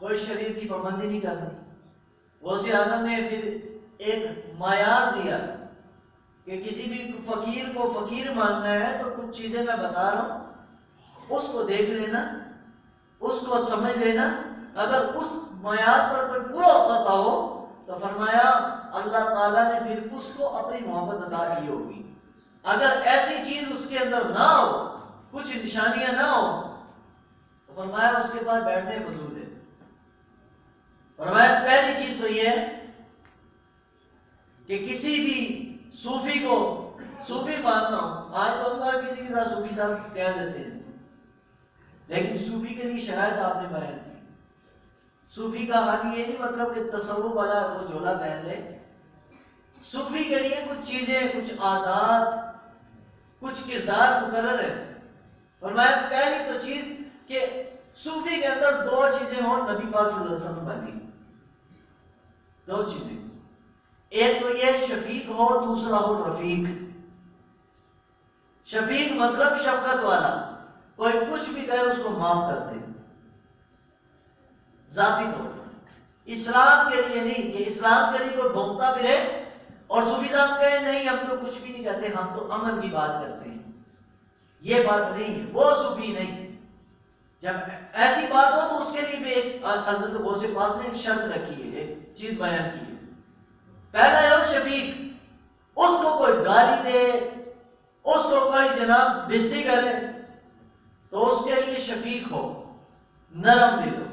کوئی شریعت کی پابندی نہیں کرتی. غوث اعظم نے پھر ایک معیار دیا کہ کسی بھی فقیر کو فقیر ماننا ہے تو کچھ چیزیں میں بتا رہا ہوں، اس کو دیکھ لینا، اس کو سمجھ لینا. اگر اس معیار پر کوئی پورا اترتا ہو تو فرمایا اللہ تعالیٰ نے پھر اس کو اپنی محبت عطا کی ہوگی. اگر ایسی چیز اس کے اندر نہ ہو، کچھ نشانیاں نہ ہو، تو فرمایا اس کے بعد بیٹھنے فضول ہے. فرمایا پہلی چیز تو یہ ہے کہ کسی بھی صوفی کو صوفی ماننا ہو. آج تو ہم ہر کسی کے ساتھ صوفی صاحب کہہ دیتے ہیں، لیکن صوفی کے لیے شرائط آپ نے بیان کی. صوفی کا حال یہ نہیں مطلب کہ تصوف والا وہ جھولا پہن لے. صوفی کے لیے کچھ چیزیں، کچھ عادات، کچھ کردار مقرر ہے. فرمایا پہلی تو چیز کہ صوفی کے اندر دو چیزیں ہوں نبی پاک صلی اللہ علیہ وسلم والی. دو چیزیں، ایک تو یہ شفیق ہو، دوسرا ہو رفیق. شفیق مطلب شفقت والا، کوئی کچھ بھی کہے اس کو معاف کر دے ذاتی طور پر. اسلام کے لیے نہیں کہ اسلام کے لیے کوئی بھونکتا پھرے اور صوفی صاحب کہے نہیں ہم تو کچھ بھی نہیں کہتے، ہم تو امن کی بات کرتے ہیں. یہ بات نہیں ہے، وہ صوفی نہیں. جب ایسی بات ہو تو اس کے لیے بھی ایک حضرت غوث پاک نے ایک شرط رکھی ہے، ایک چیز بیان کی ہے. پہلا ہے وہ شفیق، اس کو کوئی گالی دے، اس کو کوئی جناب بےزتی کرے تو اس کے لیے شفیق ہو، نرم دل ہو،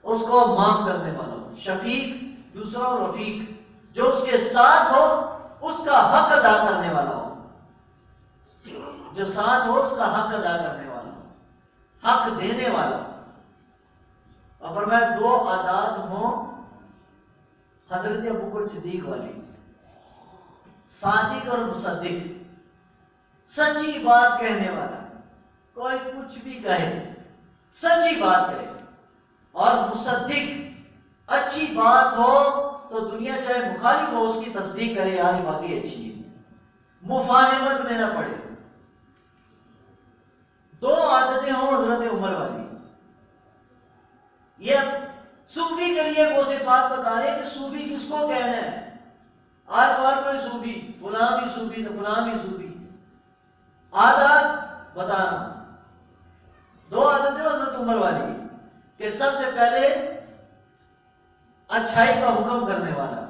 اس کو معاف کرنے والا ہو. شفیق. دوسرا رفیق، جو اس کے ساتھ ہو اس کا حق ادا کرنے والا ہو. جو ساتھ ہو اس کا حق ادا کرنے والا ہو، حق دینے والا. اور فرمایا دو عادات ہوں حضرت ابوبکر صدیق والی، صادق اور مصدق. سچی بات کہنے والا، کوئی کچھ بھی کہے سچی بات کہے. اور مصدق، اچھی بات ہو تو دنیا چاہے مخالف ہو اس کی تصدیق کرے، یار یہ واقعی اچھی ہے، مفاہمت میں نہ پڑے. دو عادتیں ہوں حضرت عمر والی. یہ صوفی کے لیے غوث پاک بتا رہے کہ صوفی کس کو کہنا ہے. آج تو ہر کوئی صوفی، فلاں بھی صوفی تو فلاں بھی صوفی. عادت بتا رہا ہوں. دو عادتیں حضرت عمر والی کہ سب سے پہلے اچھائی کا حکم کرنے والا،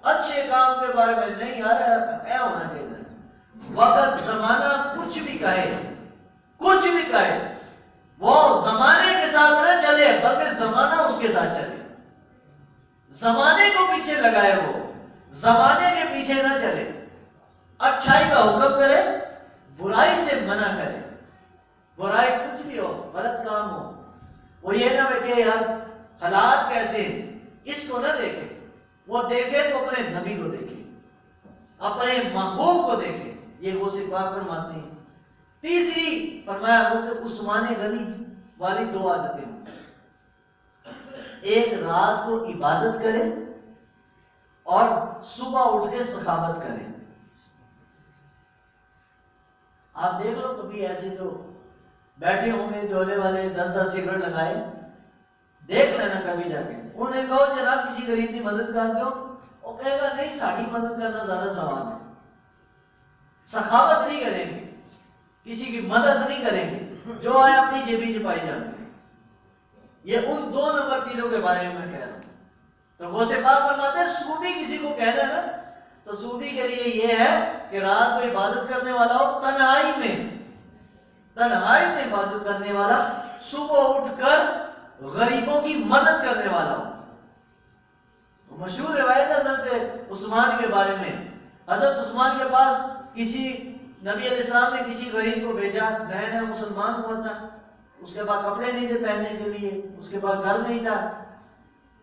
اچھے کام کے بارے میں نہیں یار اے ہونا چاہیے. وقت زمانہ کچھ بھی کہے، کچھ بھی کہے، وہ زمانے کے ساتھ نہ چلے بلکہ زمانہ اس کے ساتھ چلے. زمانے کو پیچھے لگائے، وہ زمانے کے پیچھے نہ چلے. اچھائی کا حکم کرے، برائی سے منع کرے. برائی کچھ بھی ہو، غلط کام ہو، وہ یہ نہ کہ یار حالات کیسے ہیں اس کو نہ دیکھے. وہ دیکھے تو اپنے نبی کو دیکھے، اپنے محبوب کو دیکھے. یہ غوث پاک فرماتے ہیں. تیسری فرمایا حضرت عثمان غنی والی دو عادتیں ہیں. ایک رات کو عبادت کرے اور صبح اٹھ کے سخاوت کرے. آپ دیکھ لو کبھی ایسے جو بیٹھے ہوں گے جھولے والے 10-10 سگریٹ لگائے، دیکھ لینا کبھی جا کے. انہیں کہو جناب کسی غریب کی مدد کر دو، وہ کہے گا نہیں ساڑھی مدد کرنا زیادہ ثواب ہے. سخاوت نہیں کریں گے، کسی کی مدد نہیں کریں گے، جو آئے اپنی جیبی چھپائی جائیں گے. یہ ان 2 نمبر پیروں کے بارے میں کہہ رہا ہوں. تو غوث پاک فرماتے ہیں صوفی کسی کو کہنا نا تو صوفی کے لیے یہ ہے کہ رات کو عبادت کرنے والا ہو، تنہائی میں عبادت کرنے والا، صبح اٹھ کر غریبوں کی مدد کرنے والا ہو. مشہور روایت ہے حضرت عثمان کے بارے میں. حضرت عثمان کے پاس کسی نبی علیہ السلام نے کسی غریب کو بھیجا، نیا نیا مسلمان ہوا تھا، اس کے پاس کپڑے نہیں تھے پہننے کے لیے، اس کے پاس گھر نہیں تھا،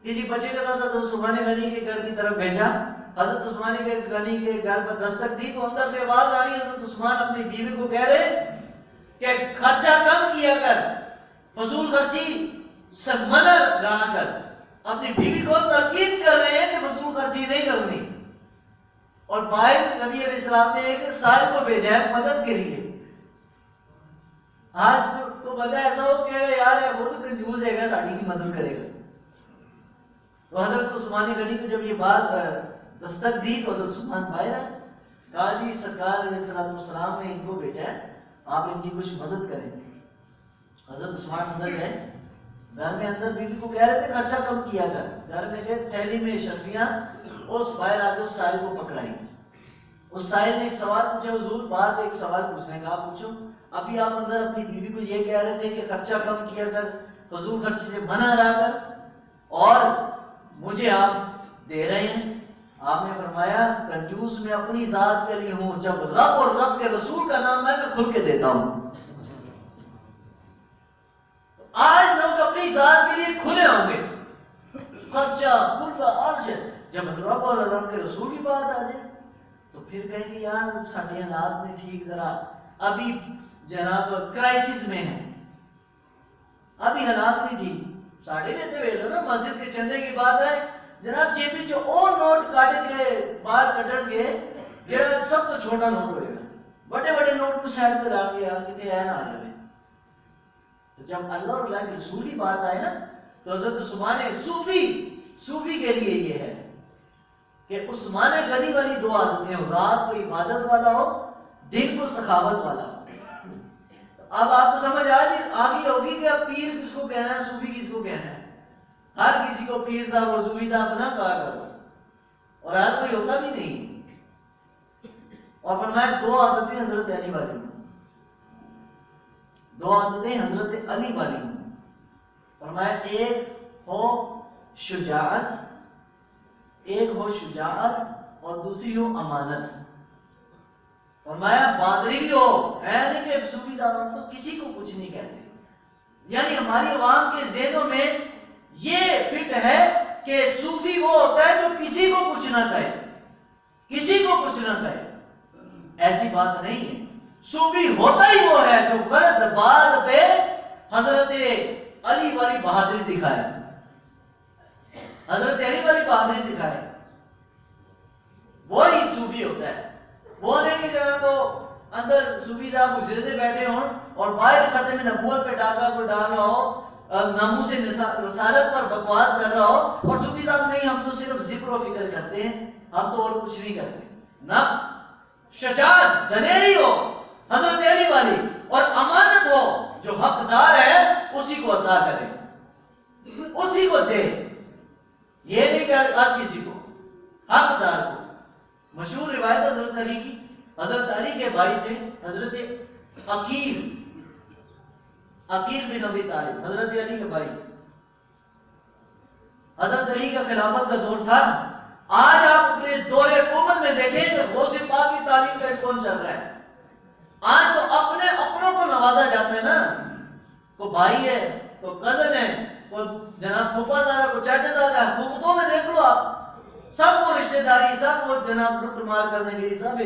کسی بچے کا تھا تو عثمان غنی کے گھر کی طرف بھیجا. حضرت عثمان غنی کے گھر پر دستک دی تو اندر سے آواز آ رہی ہے. حضرت عثمان اپنی بیوی کو کہہ رہے کہ خرچہ کم کیا کر، فضول خرچی سے منع رہا کر. اپنی بیوی کو تلقین کر رہے ہیں کہ فضول خرچی نہیں کرنی. اور باہر نبی علیہ السلام نے ایک سائل کو بھیجا ہے مدد کے لیے. آج تو بندہ ایسا ہو کہ یار وہ تو کنجوس ہے گا، ساڑھی کی مدد کرے گا. تو حضرت عثمان غنی کو جب یہ بات دستک دی تو حضرت عثمان باہر آئے، کہا جی سرکار علیہ السلام نے ان کو بھیجا ہے، آپ ان کی کچھ مدد کریں۔ حضرت عثمان اندر گئے، گھر میں اندر بیوی کو کہہ رہے تھے خرچہ کم کیا کر، گھر میں گئے، تھیلی میں شرفیاں اس باہر آ کے اس سائل کو پکڑائی۔ اس سائل نے ایک سوال پوچھا، حضور بات ایک سوال پوچھنے کا، آپ پوچھو۔ ابھی آپ اندر اپنی بیوی کو یہ کہہ رہے تھے کہ خرچہ کم کیا کر، فضول خرچی سے منع رہا کر، اور مجھے آپ دے رہے ہیں۔ آپ نے فرمایا کنجوس میں اپنی ذات کے لیے ہوں، جب رب اور رب کے رسول کا نام ہے میں کھل کے دیتا ہوں۔ آج لوگ اپنی ذات کے لیے کھلے ہوں گے، خرچہ کھلا عرش، جب رب اور رب کے رسول کی بات آ جائے تو پھر کہیں گے یار سارے حالات میں ٹھیک، ذرا ابھی جناب کرائسس میں ہیں، ابھی حالات نہیں ٹھیک۔ ساڑھے لیتے ہوئے نا مسجد کے چندے کی بات ہے جناب، جیبی چ او نوٹ کٹ کے باہر کٹن کے جڑا سب تو چھوٹا نوٹ ہوئے گا، بڑے بڑے نوٹ کو سائڈ تے رکھ کے یار کتے ہے نہ آ جائے۔ تو جب اللہ اور اللہ کی رسول کی بات آئے نا تو حضرت عثمان صوفی کے لیے یہ ہے کہ عثمان غنی والی دو عادتیں ہو، رات کو عبادت والا ہو، دن کو سخاوت والا ہو۔ اب آپ کو سمجھ آگئی ہوگی کہ اب پیر کس کو کہنا ہے، صوفی کس کو کہنا ہے۔ ہر کسی کو پیر صاحب اور صوفی صاحب نہ کہا کرو، اور ہر کوئی ہوتا بھی نہیں۔ اور فرمایا دو عادتیں حضرت علی والی ہوں، دو عادتیں حضرت علی والی ہوں۔ فرمایا ایک ہو شجاعت، ایک ہو شجاعت اور دوسری ہو امانت۔ فرمایا بادری بھی ہو، ہے نہیں کہ صوفی صاحب تو کسی کو کچھ نہیں کہتے۔ یعنی ہماری عوام کے ذہنوں میں یہ فٹ ہے کہ صوفی وہ ہوتا ہے جو کسی کو کچھ نہ کہے، کسی کو کچھ نہ کہے۔ ایسی بات نہیں ہے، صوفی ہوتا ہی وہ ہے جو غلط بات پہ حضرت علی والی بہادری دکھائے، حضرت علی والی بہادری دکھائے، وہی صوفی ہوتا ہے۔ وہ نہیں کہ جناب کو اندر صوفی صاحب مجردے بیٹھے ہوں اور باہر ختم نبوت پہ ڈاکہ کو ڈال رہا ہو، ناموس رسالت پر بکواس کر رہا ہو، اور صوفی صاحب نہیں ہم تو صرف ذکر و فکر کرتے ہیں، ہم تو اور کچھ نہیں کرتے۔ نہ، شجاعت دلیری ہو حضرت علی والی، اور امانت ہو، جو حقدار ہے اسی کو عطا کرے، اسی کو دے، یہ نہیں کہ ہر کسی کو، حقدار کو۔ مشہور روایت حضرت علی کی، حضرت علی کے بھائی تھے حضرت عقیل بن ابی طالب، حضرت علی کے بھائی۔ حضرت علی کا خلافت کا دور تھا۔ آج آپ اپنے دور حکومت میں دیکھیں کہ غوث پاک کی تعلیم کا کون چل رہا ہے۔ آج تو اپنے اپنوں کو نوازا جاتا ہے نا، کوئی بھائی ہے، کوئی کزن ہے، کوئی جناب پھوپھا دادا، کوئی چاچا دادا، حکومتوں میں دیکھ لو آپ، سب وہ رشتہ داری، سب وہ جناب لوٹ مار کرنے کے لیے سب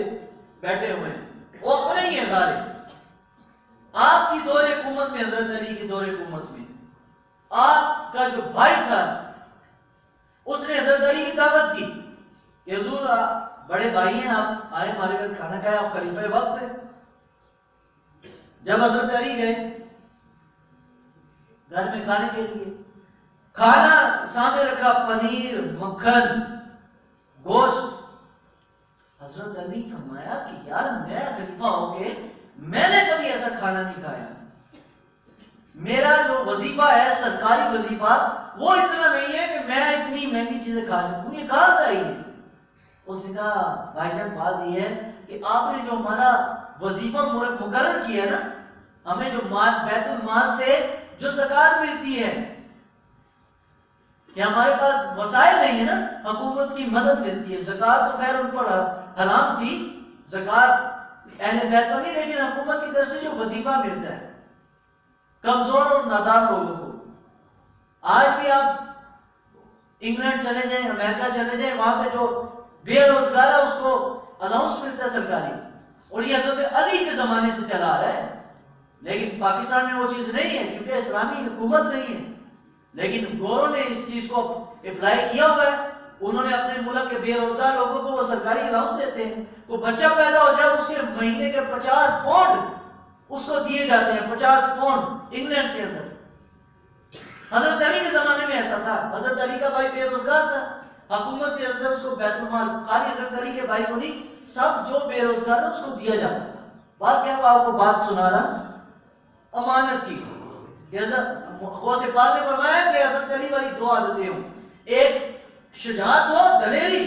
بیٹھے ہوئے ہیں، وہ اپنے ہی ہیں سارے۔ آپ کی دور حکومت میں، حضرت علی کی دور حکومت میں، آپ کا جو بھائی تھا اس نے حضرت علی کی دعوت کی کہ حضور بڑے بھائی ہیں، آپ آئے ہمارے گھر کھانا کھائے، آپ خلیفہ وقت ہے۔ جب حضرت علی گئے گھر میں کھانے کے لیے، کھانا سامنے رکھا، پنیر، مکھن، گوشت۔ حضرت علی فرمایا کہ یار میں خلیفہ ہو کے میں نے کبھی ایسا کھانا نہیں کھایا، میرا جو وظیفہ ہے سرکاری وظیفہ وہ اتنا نہیں ہے کہ میں اتنی مہنگی چیزیں کھا سکوں، یہ کہاں سے آئی ہے؟ اس نے کہا بھائی جان بات یہ ہے کہ آپ نے جو ہمارا وظیفہ مقرر کیا ہے نا، ہمیں جو بیت المال سے جو زکات ملتی ہے، کہ ہمارے پاس وسائل نہیں ہے نا، حکومت کی مدد ملتی ہے، زکات تو خیر ان پر حرام تھی، زکات اہل بیت پر نہیں، لیکن حکومت کی طرف سے جو وظیفہ ملتا ہے کمزور اور نادار لوگوں کو۔ آج بھی آپ انگلینڈ چلے جائیں، امریکہ چلے جائیں، وہاں پہ جو بے روزگار ہے اس کو الاؤنس ملتا ہے سرکاری، اور یہ حضرت علی کے زمانے سے چلا آ رہا ہے۔ لیکن پاکستان میں وہ چیز نہیں ہے کیونکہ اسلامی حکومت نہیں ہے، لیکن گوروں نے اس چیز کو اپلائی کیا ہوا ہے۔ انہوں نے اپنے ملک کے بے روزگار لوگوں کو وہ سرکاری الاؤنس دیتے ہیں، کوئی بچہ پیدا ہو جائے اس کے مہینے کے 50 پاؤنڈ اس کو دیے جاتے ہیں، 50 پاؤنڈ انگلینڈ کے اندر۔ حضرت علی کے زمانے میں ایسا تھا. حضرت علی کا بھائی بے روزگار تھا, حکومت کی طرف سے اس کو بیت المال, خالی حضرت علی کے بھائی کو نہیں, سب جو بے روزگار تھا اس کو دیا جاتا تھا. بات کیا, آپ کو بات سنا رہا, امانت کی. غوث پاک نے فرمایا کہ حضرت علی والی دو عادتیں ہوں, ایک شجاعت ہو, دلیری,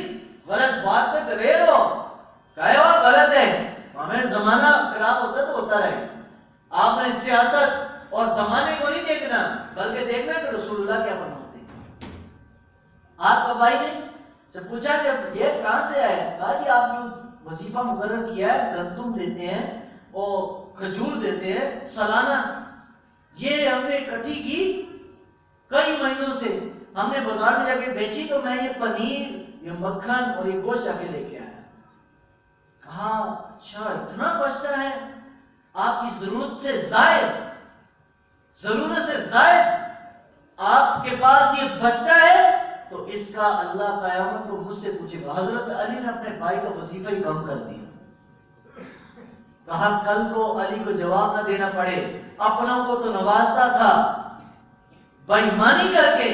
غلط بات پہ دلیر ہو, کہے ہو غلط ہے, ہمیں زمانہ خلاف ہوتا ہے تو ہوتا رہے. آپ نے سیاست اور زمانے کو نہیں دیکھنا, بلکہ دیکھنا کہ رسول اللہ کیا فرماتے ہیں. آپ کا بھائی نے سے پوچھا کہ یہ کہاں سے آیا, کہا جی آپ جو وظیفہ مقرر کیا ہے, گندم دیتے ہیں اور کھجور دیتے ہیں سالانہ, یہ ہم نے اکٹھی کی کئی مہینوں سے, ہم نے بازار میں جا کے بیچی تو میں یہ پنیر, یہ مکھن اور یہ گوشت جا کے لے کے آیا. کہا اچھا اتنا بچتا ہے, آپ کی ضرورت سے زائد آپ کے پاس یہ بچتا ہے, تو اس کا اللہ قیامت کو مجھ سے پوچھے گا. حضرت علی نے اپنے بھائی کا وظیفہ ہی کم کر دیا. کہا کل کو علی کو جواب نہ دینا پڑے, اپنوں کو تو نوازتا تھا بےایمانی کر کے,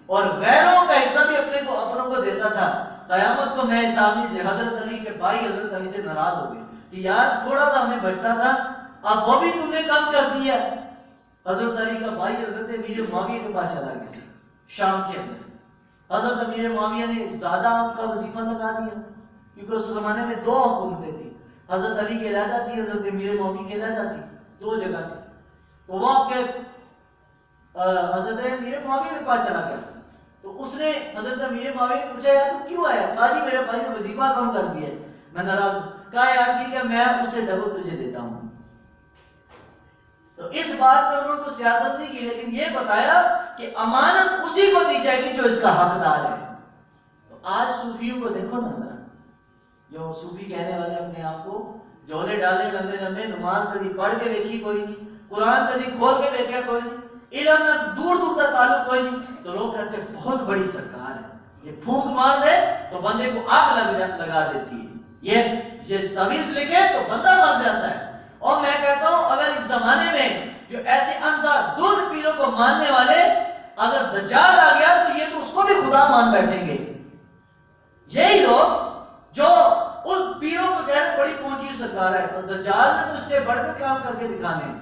اور غیروں کا حصہ بھی اپنوں کو دیتا تھا. قیامت کو میں حساب نہیں دے. حضرت علی کے بھائی حضرت علی سے ناراض ہو گئے کہ یار تھوڑا سا ہمیں بچتا تھا, اب وہ بھی تم نے کم کر دیا. حضرت علی کا بھائی حضرت امیر معاویہ کے پاس چلا گیا شام کے اندر. حضرت امیر معاویہ نے زیادہ آپ کا وظیفہ لگا دیا, کیونکہ اس زمانے میں دو حکومتیں تھیں, حضرت علی کی علیحدہ تھی, حضرت امیر معاویہ کی علیحدہ تھی, دو جگہ تھی. تو وہ آپ کے حضرت امیر معاویہ کے پاس چلا گیا. تو اس نے حضرت امیر معاویہ نے پوچھا یار تم کیوں آیا؟ کہا جی میرے بھائی نے وظیفہ کم کر دیا, میں ناراض ہوں. کہا یار ٹھیک ہے میں اسے ڈبل تجھے دیتا ہوں. تو اس بات پر انہوں کو سیاست نہیں کی, لیکن یہ بتایا کہ امانت اسی کو دی جائے گی جو اس کا حقدار ہے. تو آج صوفیوں کو دیکھو نا ذرا, جو صوفی کہنے والے اپنے آپ کو جولے ڈالے لمبے لمبے, نماز کبھی پڑھ کے دیکھی کوئی نہیں, قرآن کبھی کھول کے دیکھا کوئی نہیں, علم نہ دور دور تک تعلق کوئی نہیں, تو لوگ کہتے ہیں بہت بڑی سرکار ہے, یہ پھونک مار دے تو بندے کو آگ لگا دیتی ہے, یہ تعویذ لکھے تو بندہ مر جاتا ہے. اور میں کہتا ہوں اگر اس زمانے میں جو ایسے اندھا دودھ پیروں کو ماننے والے, اگر دجال آ گیا تو یہ تو اس کو بھی خدا مان بیٹھیں گے. یہی لوگ جو ان پیروں کو کہہ رہے بڑی پہنچی سرکار ہے, اور دجال نے تو اس سے بڑھ کر کام کر کے دکھانے,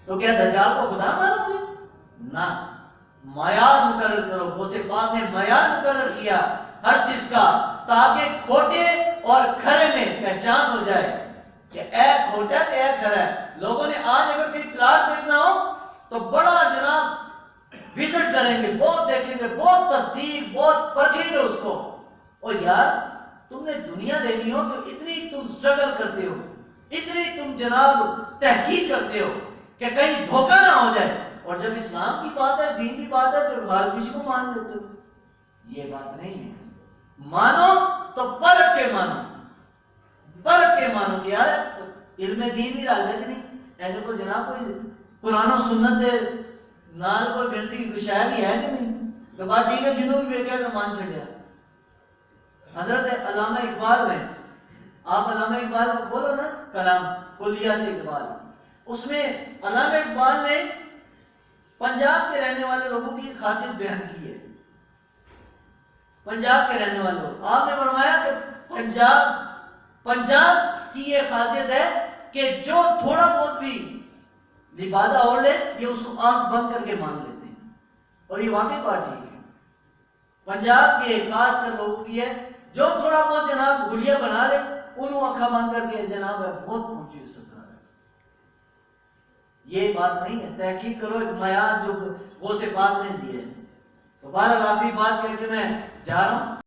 تو کیا دجال کو خدا مانو گے؟ نہ, معیار مقرر کرو. غوث پاک نے معیار مقرر کیا ہر چیز کا, تاکہ کھوٹے اور کھرے میں پہچان ہو جائے کہ اے کھوٹا تے اے کھرا ہے. لوگوں نے آج اگر کوئی پلاٹ دیکھنا ہو تو بڑا جناب وزٹ کریں گے, بہت دیکھیں گے, بہت تصدیق, بہت پرکھیں گے اس کو. اور یار تم نے دنیا لینی ہو تو اتنی تم سٹرگل کرتے ہو, اتنی تم جناب تحقیق کرتے ہو کہ کہیں دھوکہ نہ ہو جائے, اور جب اسلام کی بات ہے, دین کی بات ہے, تو ہر کسی کو مان لیتے ہو. یہ بات نہیں ہے. مانو تو پرکھ کے مانو, پرکھ کے مانو کہ یار علم دین بھی ڈال دیتے نہیں ایسے کو جناب کوئی قرآن و سنت دے نال کوئی بنتی گشایا بھی ہے کہ نہیں, تو بات ٹھیک ہے, جنہوں بھی بیکیا تو مان چھڑیا. حضرت علامہ اقبال نے, آپ علامہ اقبال کو کھولو نا کلام کلیات اقبال, اس میں علامہ اقبال نے پنجاب کے رہنے والے لوگوں کی خاصیت بیان کی ہے. پنجاب کے رہنے والے لوگ, آپ نے فرمایا کہ پنجاب کی یہ خاصیت ہے کہ جو تھوڑا بہت بھی لبادہ اوڑھ لے یہ اس کو آنکھ بند کر کے مان لیتے ہیں, اور یہ واقعی بات ٹھیک ہے. پنجاب کے خاص کر لوگوں کی ہے جو تھوڑا بہت جناب گڑیا بنا لے, انہوں آنکھیں بند کر کے جناب بہت پہنچی سکتا ہے. یہ بات نہیں ہے, تحقیق کرو, ایک معیار جو غوث پاک نے دیے. تو بہرحال آخری بات کہہ کے میں جا رہا ہوں.